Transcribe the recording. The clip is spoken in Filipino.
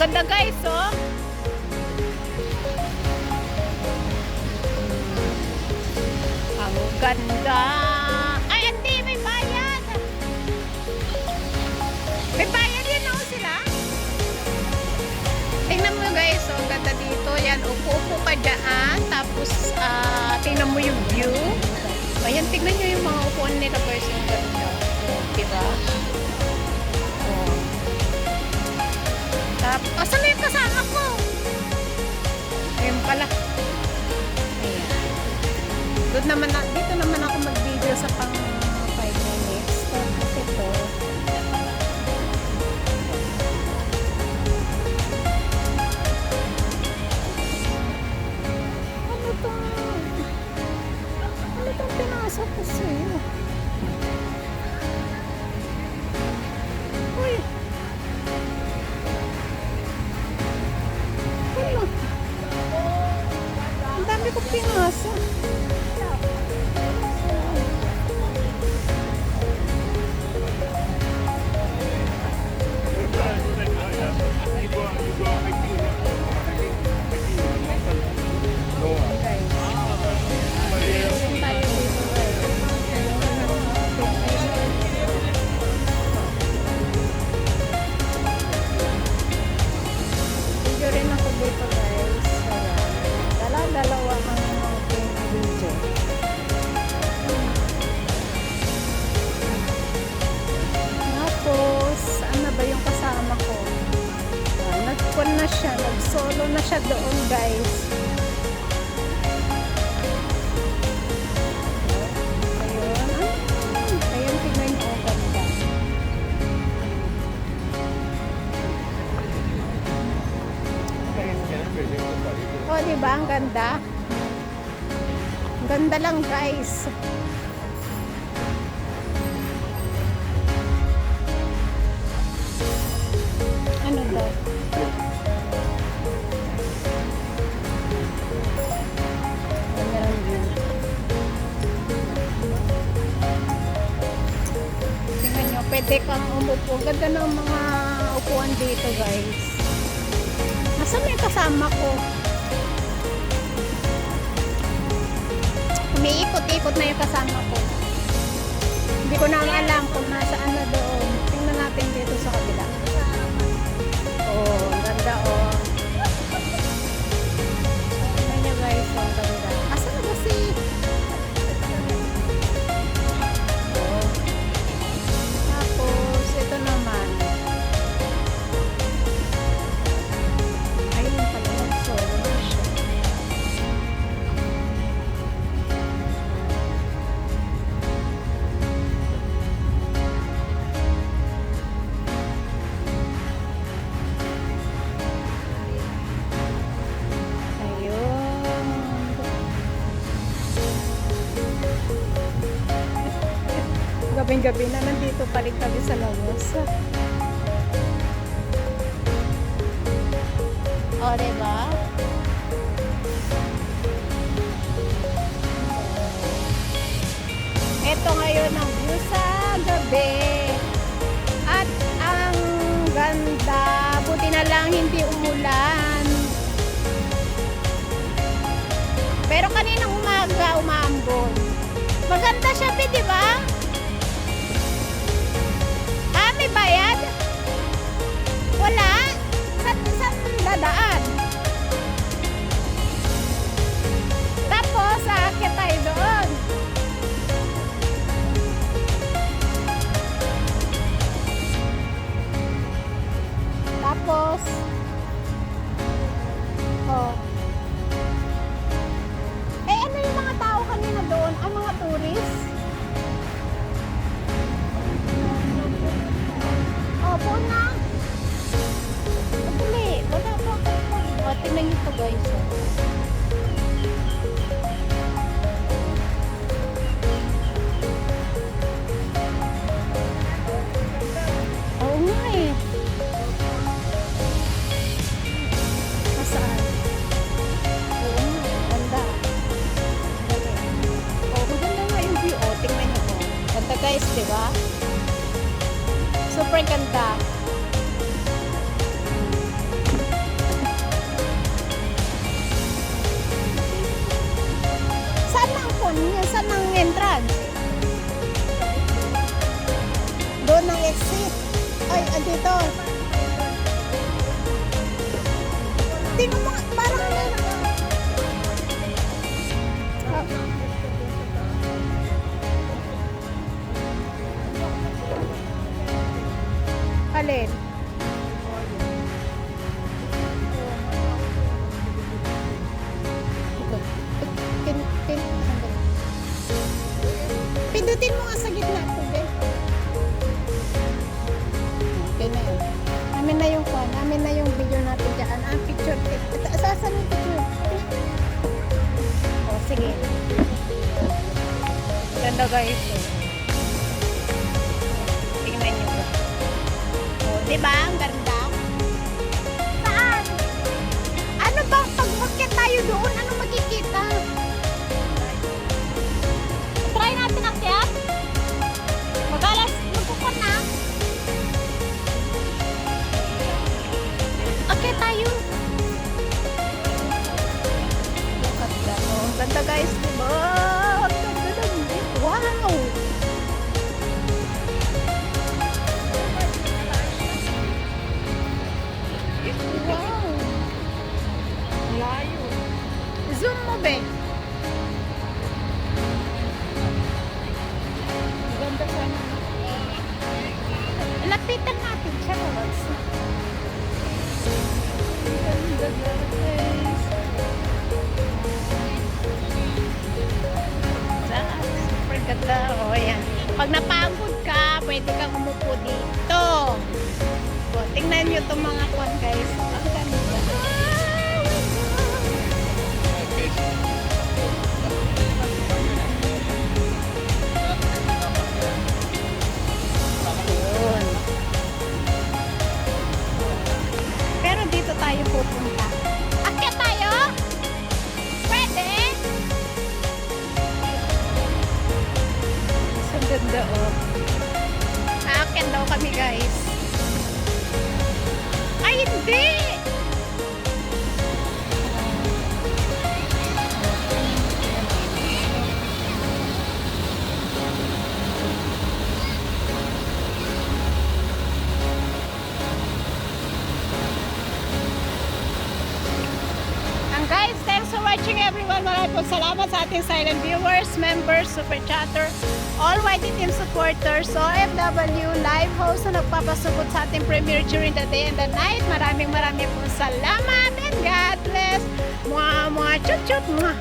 ganda guys, oh. Ang ganda. Ay, hindi, may bayad. May bayad yun, oh, sila. Tingnan mo guys, oh, ang ganda dito. Yan, upo-upo ka dyan. Tapos, tingnan mo yung view. Ayan, tingnan nyo yung mga upuan nila guys. Yung ganda. Diba? Oh. Tapos, asan na yung kasama ko? Ayun pala. Ayan. Dito naman ako mag-video sa pang 5 minutes. Tapos ito. Ano to? Ano itong pinasok ko sa'yo? Uy! Ano? Ang dami ko pinasok. Video rin ako dito guys. Ayan. Dalawa ang video. Tapos, ano ba yung kasama ko? Nag-con na siya. Nag-solo na siya doon guys. Ayun, tingnan nyo ang ganda. Oh, diba? Ang ganda. Ang ganda lang, guys. Ano ba? Meron din. Tingnan nyo, pwede kang umupo. Ganda ng mga upuan dito, guys. Nasaan yung kasama ko? Umiikot-ikot na yung kasama ko. Hindi ko na alam kung nasaan na doon. Tingnan natin dito sa kabila. Oh, ang ganda oh. Tingnan nyo guys, ang ganda. Asan na ba si? Oh. Tapos, ito naman. Ayun pala, nag-solo na siya. Ayun. Gabing-gabi na nandito pa rin kami sa labas. O, diba? Ito ngayon ang view sa gabi. At ang ganda. Buti na lang hindi umulan. Pero kaninang umaga, umaambon. Maganda siya, di ba? Ah, may bayad? Wala? Saan dadaan? Tapos, aakyat tayo doon. Tapos, oh. Eh, ano yung mga tao kanina doon? Ang mga tourist? Opo na. Madali. Wala pa. O, tingnan nyo ito guys. Oo nga eh. Nasaan? Oo nga. Ganda. Oh, maganda nga yung view. Oh, tingnan nyo po. Ganda guys, di ba? Super ganda. kwan. Yan, saan ang entrance? Doon ang exit. Ay, andito. Tingnan mo, parang alin? Pindutin mo nga sa gitna ko, be. Okay na yun. Amin na yung kwan. Amin na yung video natin dyan. Ah, picture. Saan yung picture? Oh, sige. Ganda guys. Tingnan nyo ba? Oh, diba? Ang ganda. Saan? Ano bang pag makyat tayo doon? Ano makikita? Try natin akyat. Magalas, magpupon na. Akyat tayo. Look at that. Oh, ang ganda guys, diba? Ang ganda ng view. Wow! Wow! Layo. Zoom mo, be. Ganda sana. Lapitan natin siya, Rods. Ganda guys. Super ganda. O, yan. Pag napagod ka, pwede kang umupo dito. O, tingnan nyo itong mga kwan, guys. Ang ganda. Yun. Pero dito tayo pupunta. Akyat tayo? Pwede? Ang ganda, oh. Aakyat daw kami, guys. Ay, hindi! Guys, thanks for watching everyone. Maraming po salamat sa ating silent viewers, members, super chatter, all YT team supporters, OFW, live host na nagpapasugod sa ating premiere during the day and the night. Maraming po salamat and God bless. Mwah, mwah, chut, chut, mwah.